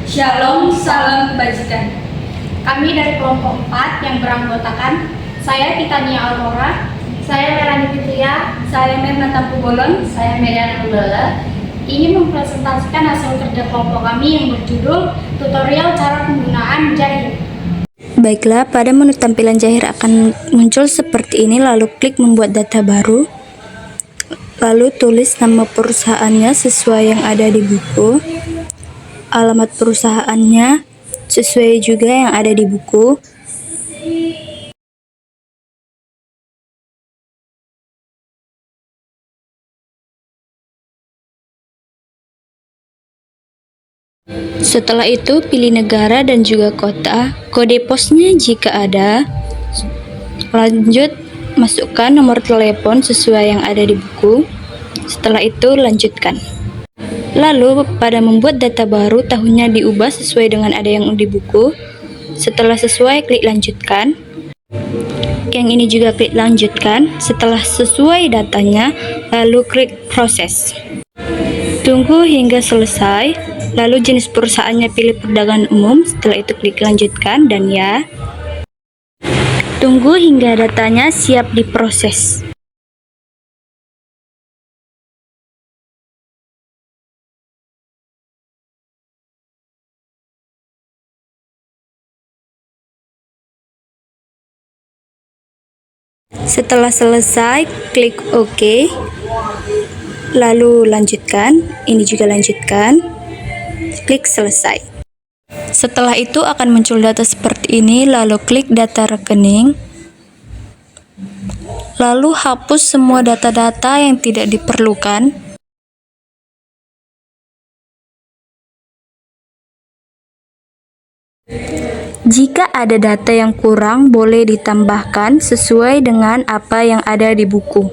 Shalom, salam kebajikan. Kami dari kelompok 4 yang beranggotakan saya Titania Aurora, saya Melanie Fitria, saya Mirna Tampu Bolon, saya Meriana Nubala, ingin mempresentasikan hasil kerja kelompok kami yang berjudul Tutorial Cara Penggunaan Jahir. Baiklah, pada menu tampilan Jahir akan muncul seperti ini, lalu klik membuat data baru, lalu tulis nama perusahaannya sesuai yang ada di buku, alamat perusahaannya sesuai juga yang ada di buku, setelah itu pilih negara dan juga kota, kode posnya jika ada, lanjut masukkan nomor telepon sesuai yang ada di buku, setelah itu lanjutkan. Lalu pada membuat data baru tahunnya diubah sesuai dengan ada yang di buku, setelah sesuai klik lanjutkan, yang ini juga klik lanjutkan, setelah sesuai datanya lalu klik proses. Tunggu hingga selesai, lalu jenis perusahaannya pilih perdagangan umum, setelah itu klik lanjutkan dan ya. Tunggu hingga datanya siap diproses. Setelah selesai, klik OK, lalu lanjutkan, ini juga lanjutkan, klik selesai. Setelah itu akan muncul data seperti ini, lalu klik data rekening, lalu hapus semua data-data yang tidak diperlukan. Jika ada data yang kurang, boleh ditambahkan sesuai dengan apa yang ada di buku.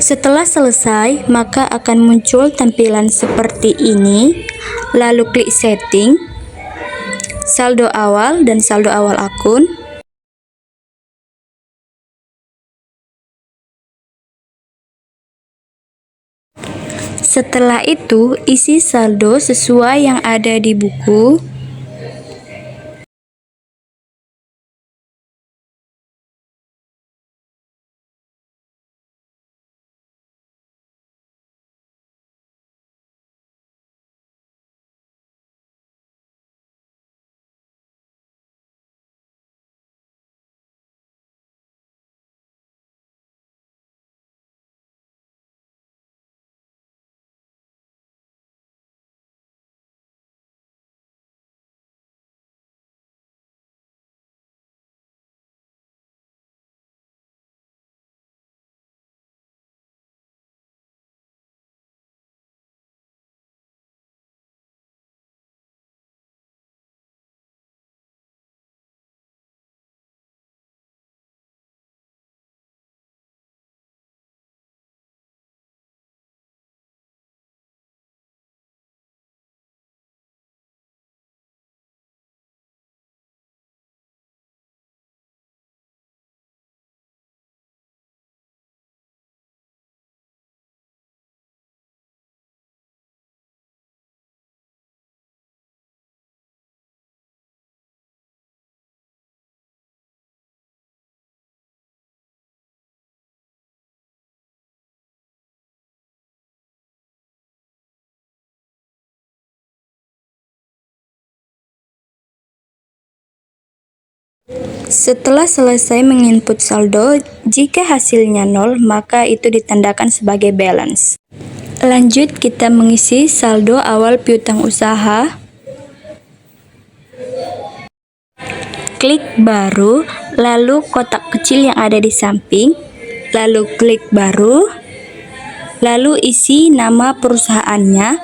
Setelah selesai, maka akan muncul tampilan seperti ini, lalu klik setting, saldo awal dan saldo awal akun. Setelah itu, isi saldo sesuai yang ada di buku. Setelah selesai menginput saldo, jika hasilnya 0, maka itu ditandakan sebagai balance. Lanjut, kita mengisi saldo awal piutang usaha. Klik baru, lalu kotak kecil yang ada di samping, lalu klik baru, lalu isi nama perusahaannya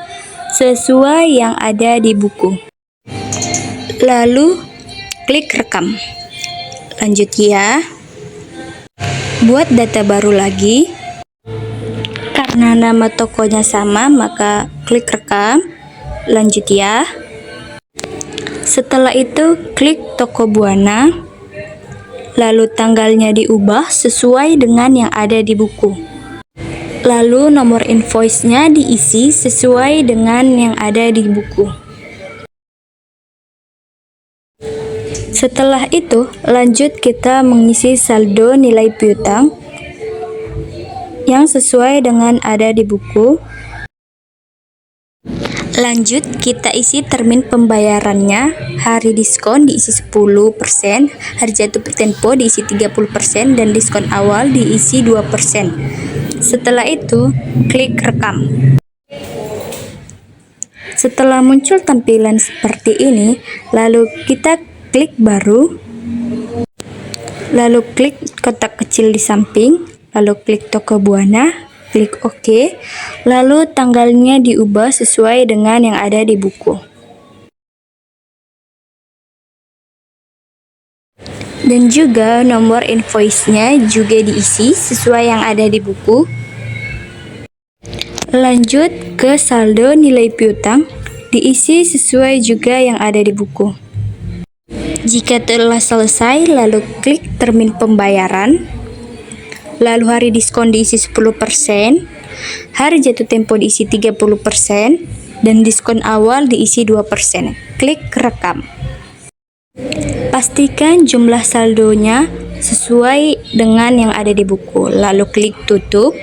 sesuai yang ada di buku. Lalu klik rekam. Lanjut ya. Buat data baru lagi. Karena nama tokonya sama, maka klik rekam. Lanjut ya. Setelah itu klik toko Buana. Lalu tanggalnya diubah sesuai dengan yang ada di buku. Lalu nomor invoice-nya diisi sesuai dengan yang ada di buku. Setelah itu, lanjut kita mengisi saldo nilai piutang yang sesuai dengan ada di buku. Lanjut, kita isi termin pembayarannya. Hari diskon diisi 10%, hari jatuh tempo diisi 30%, dan diskon awal diisi 2%. Setelah itu, klik rekam. Setelah muncul tampilan seperti ini, lalu kita klik baru, lalu klik kotak kecil di samping, lalu klik toko Buana, klik OK, lalu tanggalnya diubah sesuai dengan yang ada di buku. Dan juga nomor invoice-nya juga diisi sesuai yang ada di buku. Lanjut ke saldo nilai piutang, diisi sesuai juga yang ada di buku. Jika telah selesai, lalu klik termin pembayaran. Lalu hari diskon diisi 10%, hari jatuh tempo diisi 30%, dan diskon awal diisi 2%. Klik rekam. Pastikan jumlah saldonya sesuai dengan yang ada di buku. Lalu klik tutup.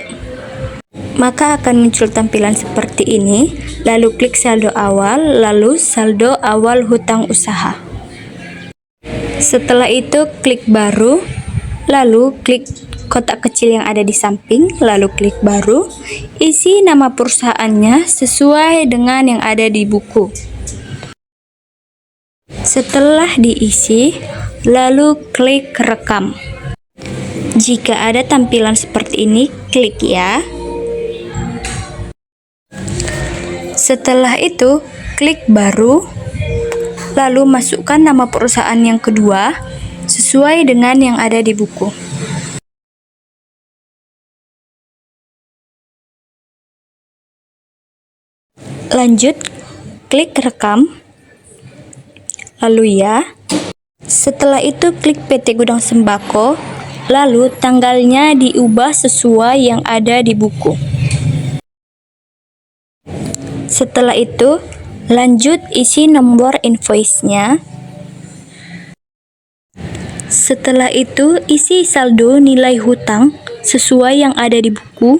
Maka akan muncul tampilan seperti ini. Lalu klik saldo awal, lalu saldo awal hutang usaha. Setelah itu klik baru, lalu klik kotak kecil yang ada di samping, lalu klik baru, isi nama perusahaannya sesuai dengan yang ada di buku. Setelah diisi, lalu klik rekam. Jika ada tampilan seperti ini, klik ya. Setelah itu, klik baru, lalu masukkan nama perusahaan yang kedua sesuai dengan yang ada di buku. Lanjut, klik rekam, lalu ya. Setelah itu klik PT Gudang Sembako, lalu tanggalnya diubah sesuai yang ada di buku. Setelah itu, lanjut isi nomor invoice-nya. Setelah itu, isi saldo nilai hutang sesuai yang ada di buku.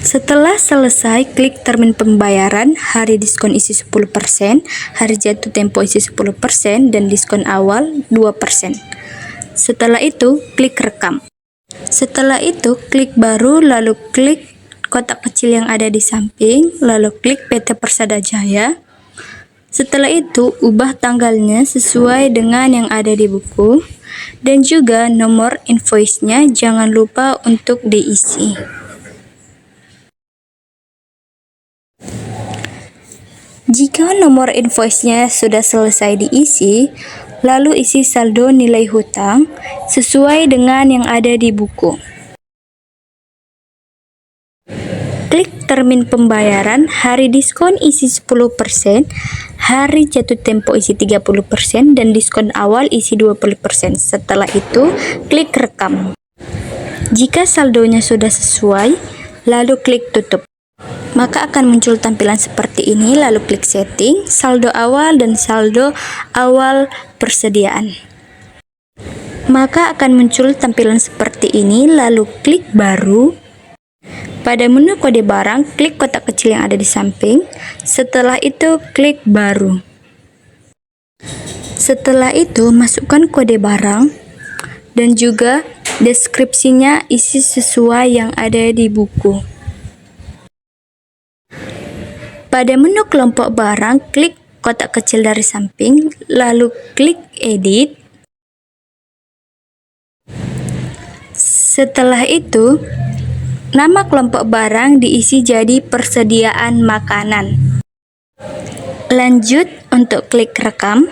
Setelah selesai, klik termin pembayaran, hari diskon isi 10%, hari jatuh tempo isi 10%, dan diskon awal 2%. Setelah itu, klik rekam. Setelah itu, klik baru, lalu klik kotak kecil yang ada di samping, lalu klik PT Persada Jaya. Setelah itu, ubah tanggalnya sesuai dengan yang ada di buku, dan juga nomor invoice-nya jangan lupa untuk diisi. Jika nomor invoice-nya sudah selesai diisi, lalu isi saldo nilai hutang sesuai dengan yang ada di buku. Klik termin pembayaran, hari diskon isi 10%, hari jatuh tempo isi 30%, dan diskon awal isi 20%. Setelah itu, klik rekam. Jika saldonya sudah sesuai, lalu klik tutup. Maka akan muncul tampilan seperti ini, lalu klik setting, saldo awal, dan saldo awal persediaan. Maka akan muncul tampilan seperti ini, lalu klik baru. Pada menu kode barang, klik kotak kecil yang ada di samping. Setelah itu, klik baru. Setelah itu, masukkan kode barang dan juga deskripsinya isi sesuai yang ada di buku. Pada menu kelompok barang, klik kotak kecil dari samping, lalu klik edit. Setelah itu, nama kelompok barang diisi jadi persediaan makanan. Lanjut untuk klik rekam.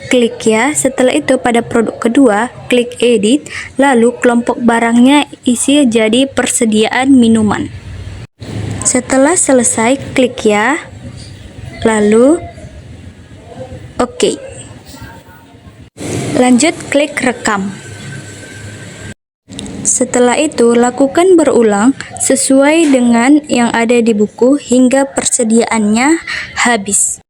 klik ya. Setelah itu pada produk kedua, klik edit, lalu kelompok barangnya isi jadi persediaan minuman. Setelah selesai, klik ya, lalu oke. Lanjut klik rekam. Setelah itu, lakukan berulang sesuai dengan yang ada di buku hingga persediaannya habis.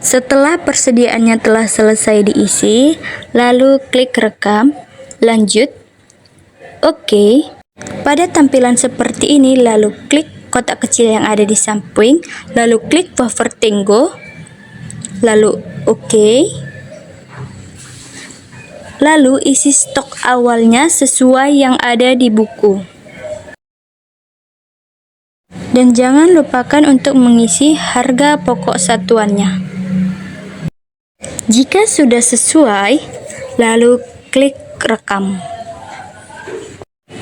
Setelah persediaannya telah selesai diisi, lalu klik rekam, lanjut, oke. Pada tampilan seperti ini, lalu klik kotak kecil yang ada di samping, lalu klik buffer Tango, lalu oke. Lalu isi stok awalnya sesuai yang ada di buku. Dan jangan lupakan untuk mengisi harga pokok satuannya. Jika sudah sesuai, lalu klik rekam.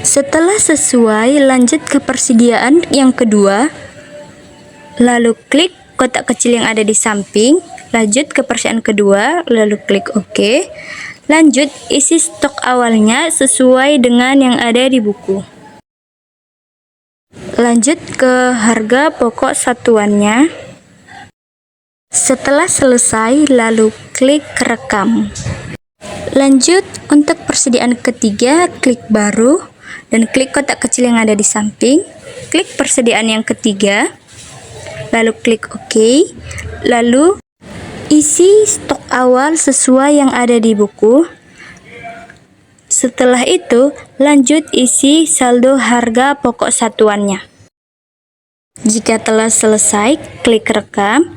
Setelah sesuai, lanjut ke persediaan yang kedua, lalu klik kotak kecil yang ada di samping, lanjut ke persediaan kedua, lalu klik OK. Lanjut isi stok awalnya sesuai dengan yang ada di buku. Lanjut ke harga pokok satuannya. Setelah selesai, lalu klik rekam. Lanjut untuk persediaan ketiga, klik baru dan klik kotak kecil yang ada di samping. Klik persediaan yang ketiga, lalu klik OK. Lalu isi stok awal sesuai yang ada di buku. Setelah itu, lanjut isi saldo harga pokok satuannya. Jika telah selesai, klik rekam.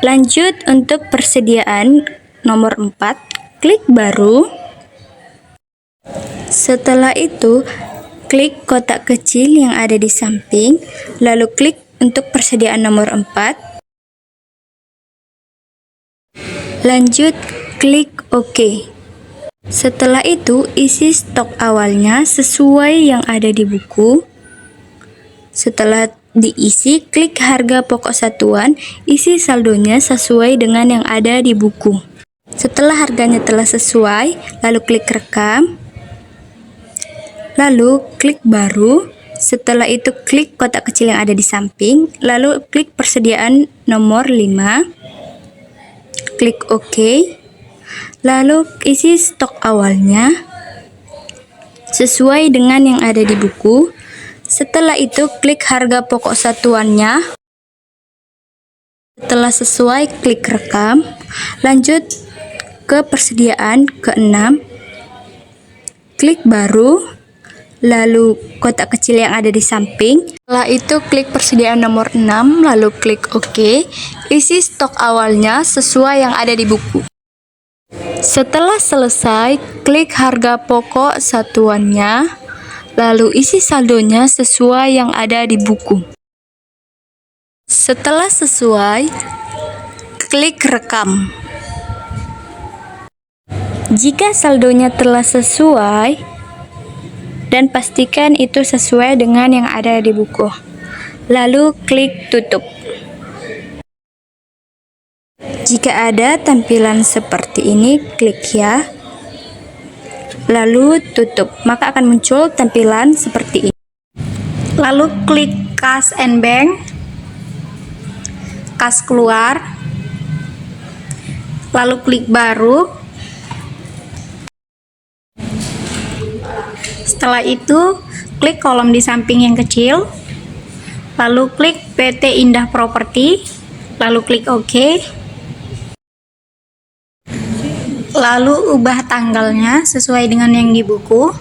Lanjut untuk persediaan nomor 4, klik baru. Setelah itu, klik kotak kecil yang ada di samping, lalu klik untuk persediaan nomor 4. Lanjut, klik OK. Setelah itu, isi stok awalnya sesuai yang ada di buku. Setelah diisi, klik harga pokok satuan, isi saldonya sesuai dengan yang ada di buku. Setelah harganya telah sesuai, lalu klik rekam, lalu klik baru, Setelah itu klik kotak kecil yang ada di samping, lalu klik persediaan nomor 5, klik OK, lalu isi stok awalnya sesuai dengan yang ada di buku. Setelah itu klik harga pokok satuannya. Setelah sesuai, klik rekam, lanjut ke persediaan ke-6, klik baru, lalu kotak kecil yang ada di samping. Setelah itu klik persediaan nomor 6, lalu klik OK, isi stok awalnya sesuai yang ada di buku. Setelah selesai, klik harga pokok satuannya, lalu isi saldonya sesuai yang ada di buku. Setelah sesuai, klik rekam. Jika saldonya telah sesuai, dan pastikan itu sesuai dengan yang ada di buku. Lalu klik tutup. Jika ada tampilan seperti ini, klik ya. Lalu tutup, maka akan muncul tampilan seperti ini. Lalu klik Cash and Bank, kas keluar, lalu klik baru. Setelah itu, klik kolom di samping yang kecil, lalu klik PT Indah Property, lalu klik OK. Lalu ubah tanggalnya sesuai dengan yang di buku.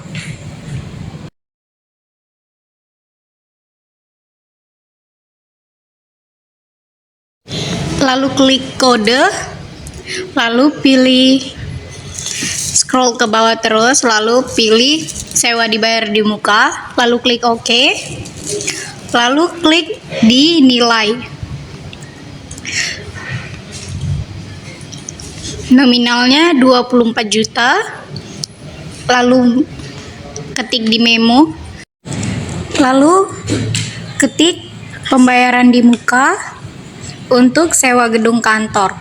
Lalu klik kode, lalu pilih scroll ke bawah terus, lalu pilih sewa dibayar di muka, lalu klik OK, lalu klik di nilai. Nominalnya 24 juta, lalu ketik di memo, lalu ketik pembayaran di muka untuk sewa gedung kantor.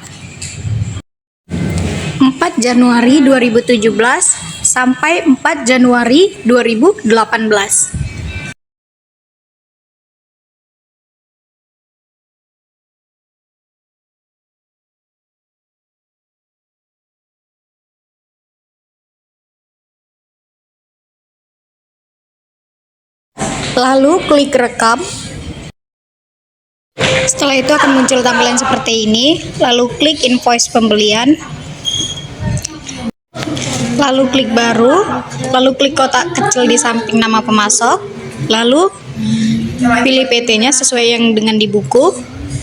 4 Januari 2017 sampai 4 Januari 2018. Lalu klik rekam. Setelah itu akan muncul tampilan seperti ini. Lalu klik invoice pembelian. Lalu klik baru. Lalu klik kotak kecil di samping nama pemasok. Lalu pilih PT-nya sesuai yang dengan di buku.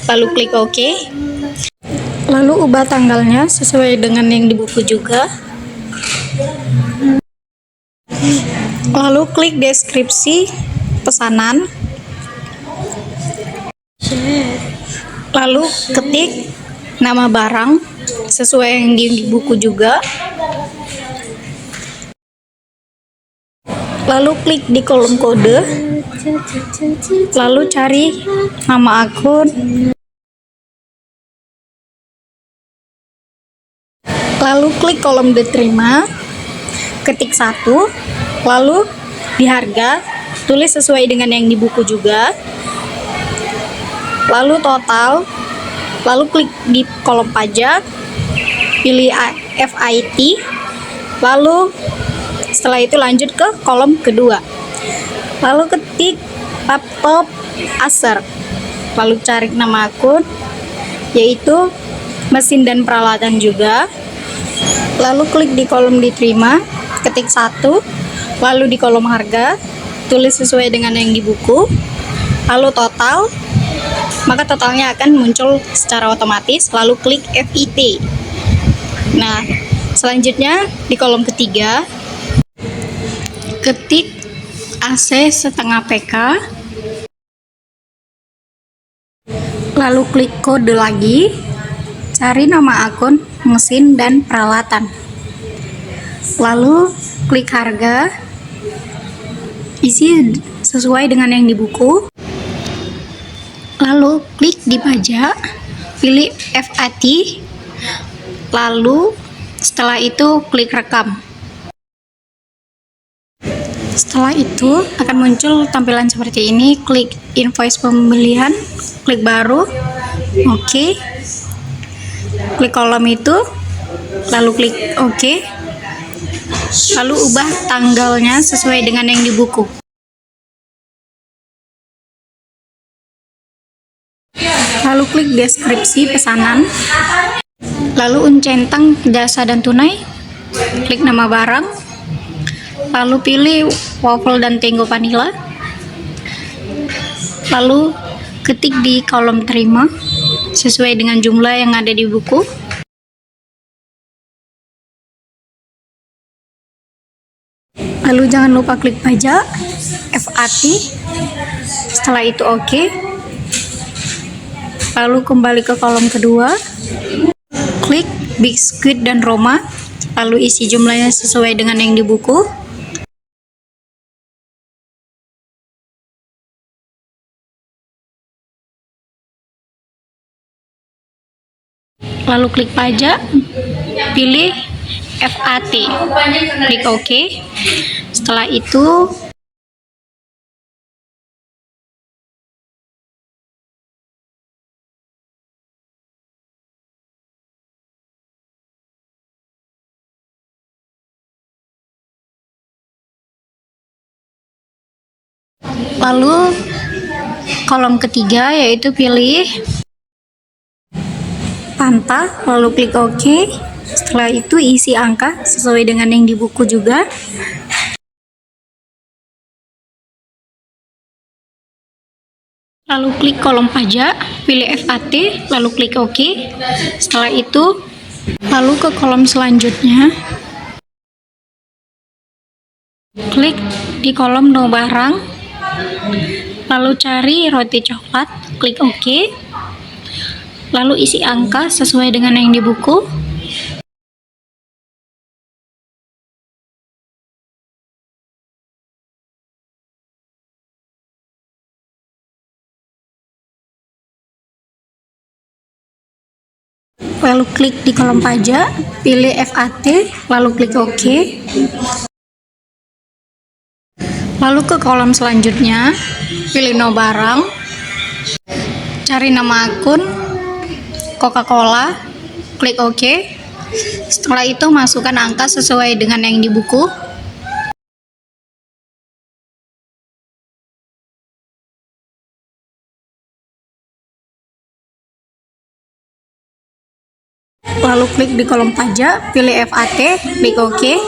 Lalu klik OK. Lalu ubah tanggalnya sesuai dengan yang di buku juga. Lalu klik deskripsi pesanan, lalu ketik nama barang sesuai yang di buku juga, lalu klik di kolom kode, lalu cari nama akun, lalu klik kolom diterima, ketik 1, lalu di harga tulis sesuai dengan yang di buku juga, lalu total, lalu klik di kolom pajak, pilih FIT, lalu setelah itu lanjut ke kolom kedua, lalu ketik laptop Acer, lalu cari nama akun yaitu mesin dan peralatan juga, lalu klik di kolom diterima, ketik 1, lalu di kolom harga tulis sesuai dengan yang di buku, lalu total, maka totalnya akan muncul secara otomatis, lalu klik FIT. Nah, selanjutnya di kolom ketiga, ketik AC setengah PK, lalu klik kode lagi, cari nama akun, mesin, dan peralatan, lalu klik harga, isi sesuai dengan yang di buku, lalu klik di pajak, pilih FAT, lalu setelah itu klik rekam. Setelah itu akan muncul tampilan seperti ini. Klik invoice pembelian, klik baru, oke. Klik kolom itu, lalu klik oke. Lalu ubah tanggalnya sesuai dengan yang di buku. Lalu klik deskripsi pesanan. Lalu uncentang jasa dan tunai. Klik nama barang. Lalu pilih waffle dan Tango vanilla. Lalu ketik di kolom terima sesuai dengan jumlah yang ada di buku. Lalu jangan lupa klik pajak, FAT. Setelah itu oke. Lalu kembali ke kolom kedua. Klik biskuit dan Roma. Lalu isi jumlahnya sesuai dengan yang di buku. Lalu klik pajak, pilih FAT, klik OK. Setelah itu kolom ketiga yaitu pilih pantah, lalu klik OK. Setelah itu isi angka sesuai dengan yang di buku juga. Lalu klik kolom pajak, pilih FAT, lalu klik OK. Setelah itu, lalu ke kolom selanjutnya. Klik di kolom no barang, lalu cari roti coklat, klik OK. Lalu isi angka sesuai dengan yang di buku. Lalu klik di kolom pajak, pilih FAT, lalu klik OK. Lalu ke kolom selanjutnya, pilih no barang, cari nama akun Coca-Cola, klik OK. Setelah itu masukkan angka sesuai dengan yang di buku. Lalu klik di kolom pajak, pilih FAT, klik OK.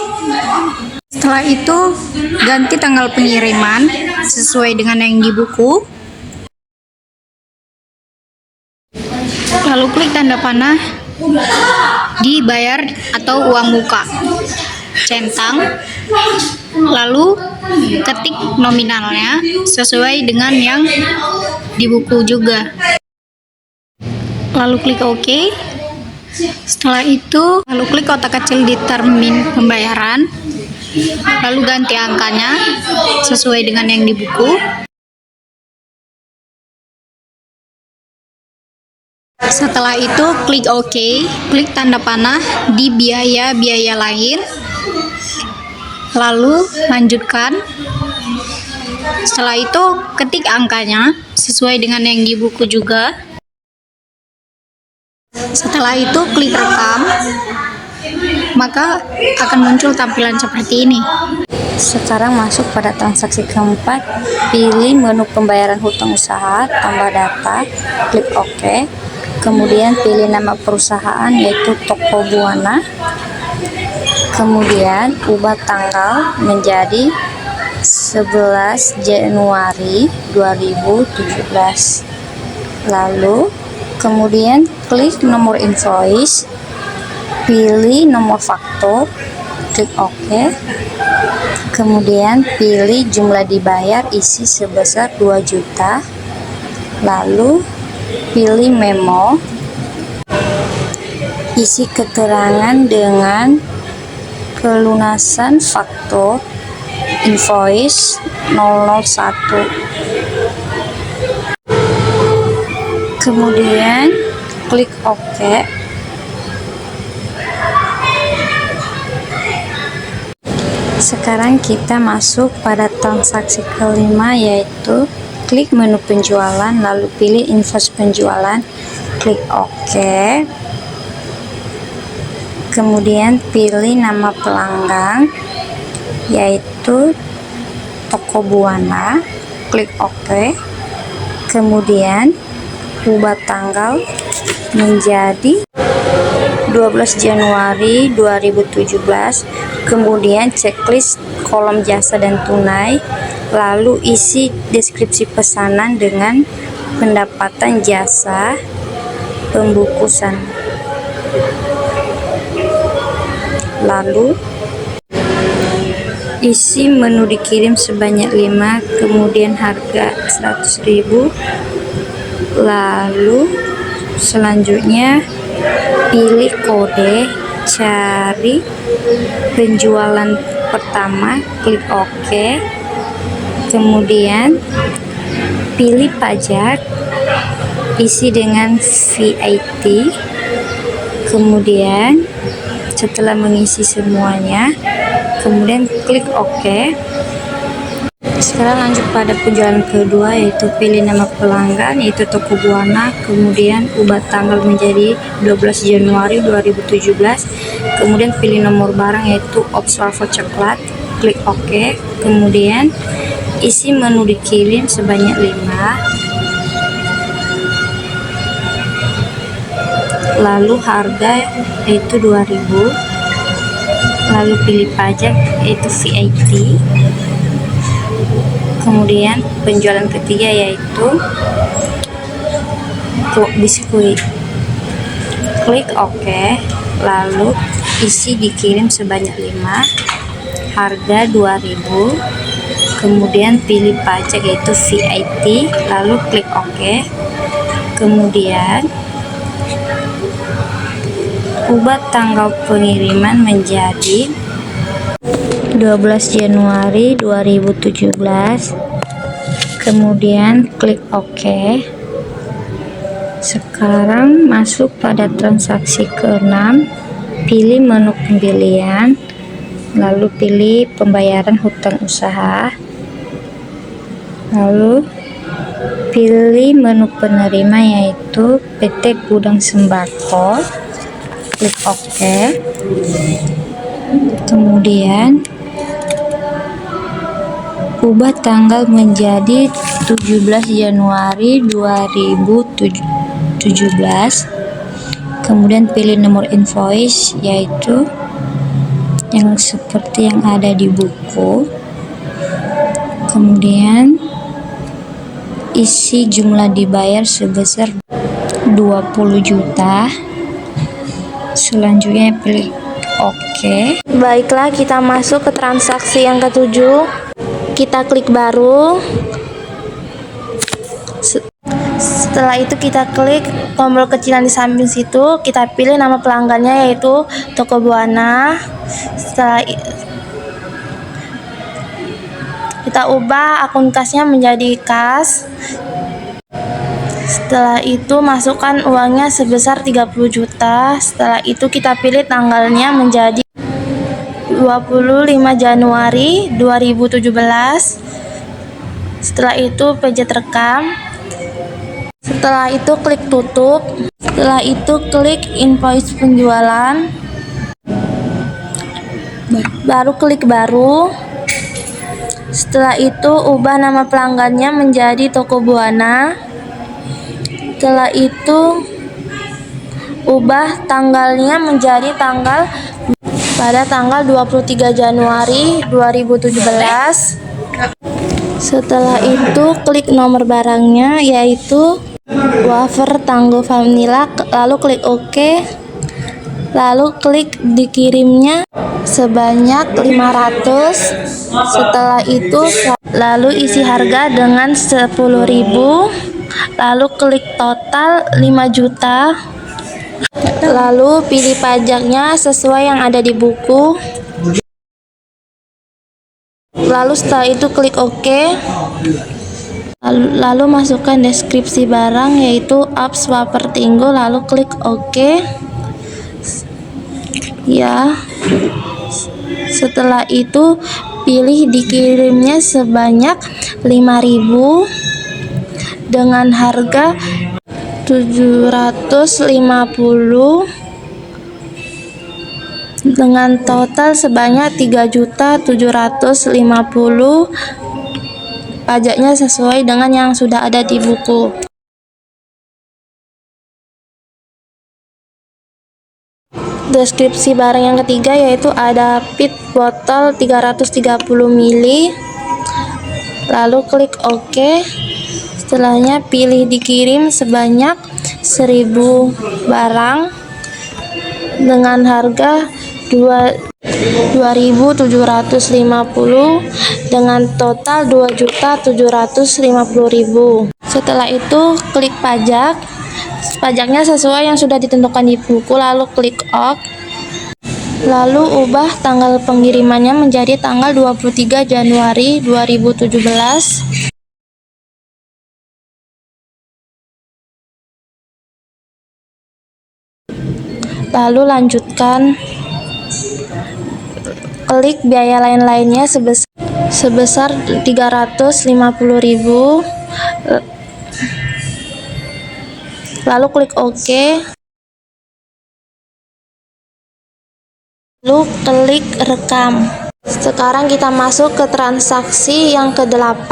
Setelah itu ganti tanggal pengiriman sesuai dengan yang di buku. Lalu klik tanda panah dibayar atau uang muka, centang, lalu ketik nominalnya sesuai dengan yang di buku juga. Lalu klik OK. Setelah itu, lalu klik kotak kecil di termin pembayaran, lalu ganti angkanya sesuai dengan yang di buku. Setelah itu, klik OK, klik tanda panah di biaya-biaya lain, lalu lanjutkan. Setelah itu, ketik angkanya sesuai dengan yang di buku juga. Setelah itu, klik rekam, maka akan muncul tampilan seperti ini. Sekarang masuk pada transaksi keempat, pilih menu pembayaran hutang usaha, tambah data, klik OK. Kemudian pilih nama perusahaan yaitu Toko Buana. Kemudian ubah tanggal menjadi 11 Januari 2017. Lalu kemudian klik nomor invoice, pilih nomor faktur, klik OK. Kemudian pilih jumlah dibayar, isi sebesar 2 juta. Lalu pilih memo, isi keterangan dengan pelunasan faktur invoice 001. Kemudian klik OK. Sekarang kita masuk pada transaksi kelima, yaitu klik menu penjualan, lalu pilih invoice penjualan, klik OK. Kemudian pilih nama pelanggan, yaitu Toko Buana, klik OK. Kemudian ubah tanggal menjadi 12 Januari 2017. Kemudian checklist kolom jasa dan tunai, lalu isi deskripsi pesanan dengan pendapatan jasa pembungkusan, lalu isi menu dikirim sebanyak 5, kemudian harga 100.000. Lalu selanjutnya pilih kode, cari penjualan pertama, klik OK. Kemudian pilih pajak, isi dengan VAT. Kemudian setelah mengisi semuanya, kemudian klik OK. Sekarang lanjut pada penjualan kedua, yaitu pilih nama pelanggan, yaitu Toko Buana. Kemudian ubah tanggal menjadi 12 Januari 2017. Kemudian pilih nomor barang, yaitu Ops Waffle Coklat, klik OK. Kemudian isi menu dikirim sebanyak 5, lalu harga yaitu 2.000, lalu pilih pajak yaitu VAT. Kemudian penjualan ketiga yaitu biskuit, klik OK, lalu isi dikirim sebanyak 5, harga 2.000. Kemudian pilih pajak yaitu VAT, lalu klik OK. Kemudian ubah tanggal pengiriman menjadi 12 Januari 2017. Kemudian klik OK. Sekarang masuk pada transaksi ke-6, pilih menu pembelian, lalu pilih pembayaran hutang usaha, lalu pilih menu penerima yaitu PT Gudang Sembako, klik OK. Kemudian ubah tanggal menjadi 17 Januari 2017. Kemudian pilih nomor invoice, yaitu yang seperti yang ada di buku. Kemudian isi jumlah dibayar sebesar 20 juta. Selanjutnya pilih OK. Baiklah, kita masuk ke transaksi yang ke-7. Kita klik baru. Setelah itu kita klik tombol kecil yang di samping situ, kita pilih nama pelanggannya yaitu Toko Buana. Setelah kita ubah akun kasnya menjadi kas. Setelah itu masukkan uangnya sebesar 30 juta. Setelah itu kita pilih tanggalnya menjadi 25 Januari 2017. Setelah itu pencet rekam. Setelah itu klik tutup. Setelah itu klik invoice penjualan. Baru klik baru. Setelah itu ubah nama pelanggannya menjadi Toko Buana. Setelah itu ubah tanggalnya menjadi pada tanggal 23 Januari 2017. Setelah itu klik nomor barangnya yaitu wafer tanggo vanilla, lalu klik OK. Lalu klik dikirimnya sebanyak 500. Setelah itu lalu isi harga dengan 10.000, lalu klik total 5 juta. Lalu pilih pajaknya sesuai yang ada di buku. Lalu setelah itu klik OK. Lalu masukkan deskripsi barang yaitu Ops Wafer Tinggo, lalu klik OK. Ya. Setelah itu pilih dikirimnya sebanyak 5.000 dengan harga 750 dengan total sebanyak 3.750. Pajaknya sesuai dengan yang sudah ada di buku. Deskripsi barang yang ketiga yaitu ada pit botol 330 ml. Lalu klik OK. Setelahnya pilih dikirim sebanyak 1.000 barang dengan harga 2.750 dengan total 2.750.000. Setelah itu klik pajak. Pajaknya sesuai yang sudah ditentukan di buku, lalu klik OK. Lalu ubah tanggal pengirimannya menjadi tanggal 23 Januari 2017. Lalu lanjutkan. Klik biaya lain-lainnya sebesar 350.000. Lalu klik OK. Lalu klik rekam. Sekarang kita masuk ke transaksi yang ke-8,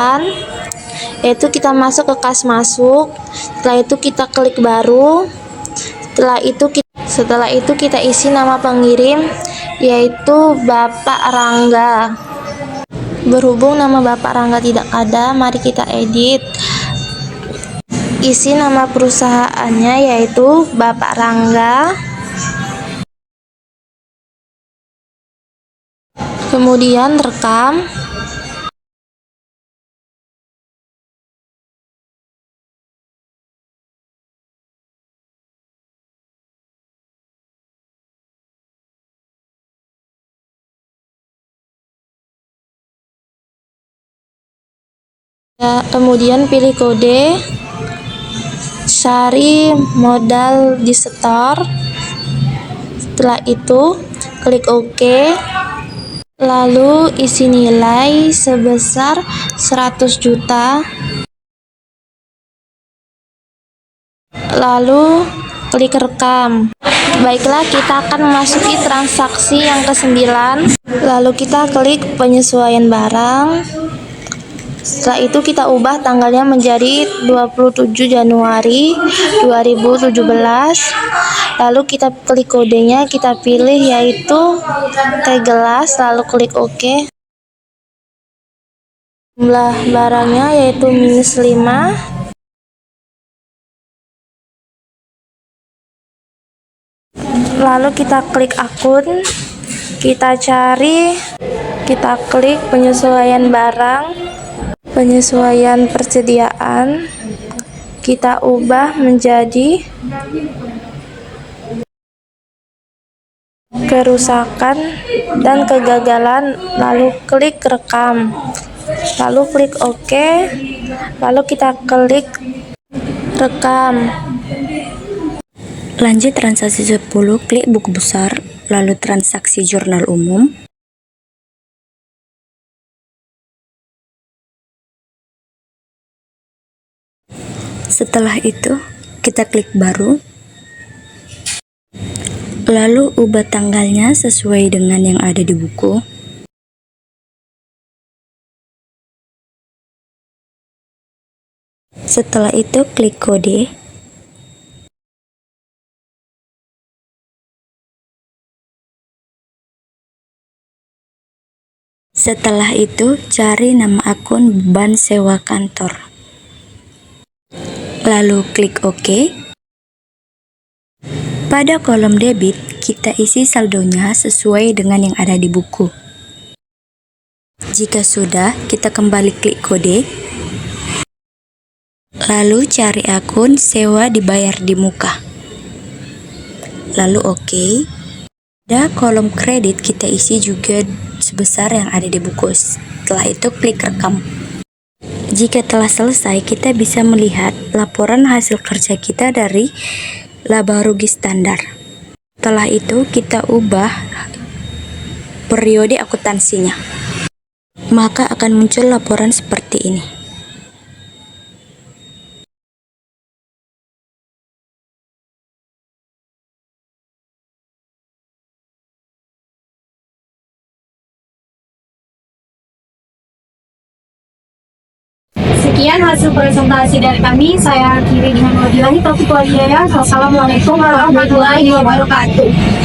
yaitu kita masuk ke kas masuk. Setelah itu kita klik baru. Setelah itu kita isi nama pengirim, yaitu Bapak Rangga. Berhubung nama Bapak Rangga tidak ada, mari kita edit. Isi nama perusahaannya yaitu Bapak Rangga. Kemudian rekam. Kemudian pilih kode, cari modal di store. Setelah itu klik OK. Lalu isi nilai sebesar 100 juta. Lalu klik rekam. Baiklah, kita akan memasuki transaksi yang ke-9. Lalu kita klik penyesuaian barang. Setelah itu kita ubah tanggalnya menjadi 27 Januari 2017. Lalu kita klik kodenya, kita pilih yaitu teh gelas, lalu klik OK. Jumlah barangnya yaitu -5. Lalu kita klik akun, kita klik penyesuaian barang, penyesuaian persediaan, kita ubah menjadi kerusakan dan kegagalan, lalu klik rekam, lalu klik OK, lalu kita klik rekam. Lanjut transaksi 10, klik buku besar, lalu transaksi jurnal umum. Setelah itu, kita klik baru. Lalu ubah tanggalnya sesuai dengan yang ada di buku. Setelah itu, klik kode. Setelah itu, cari nama akun beban sewa kantor. Lalu klik OK. Pada kolom debit, kita isi saldonya sesuai dengan yang ada di buku. Jika sudah, kita kembali klik kode. Lalu cari akun sewa dibayar di muka. Lalu OK. Pada kolom kredit, kita isi juga sebesar yang ada di buku. Setelah itu klik rekam. Jika telah selesai, kita bisa melihat laporan hasil kerja kita dari laba rugi standar. Setelah itu kita ubah periode akuntansinya. Maka akan muncul laporan seperti ini. Sekian hasil presentasi dari kami. Saya akhiri dengan wabillahi taufiq wal hidayah. Wassalamualaikum warahmatullahi wabarakatuh.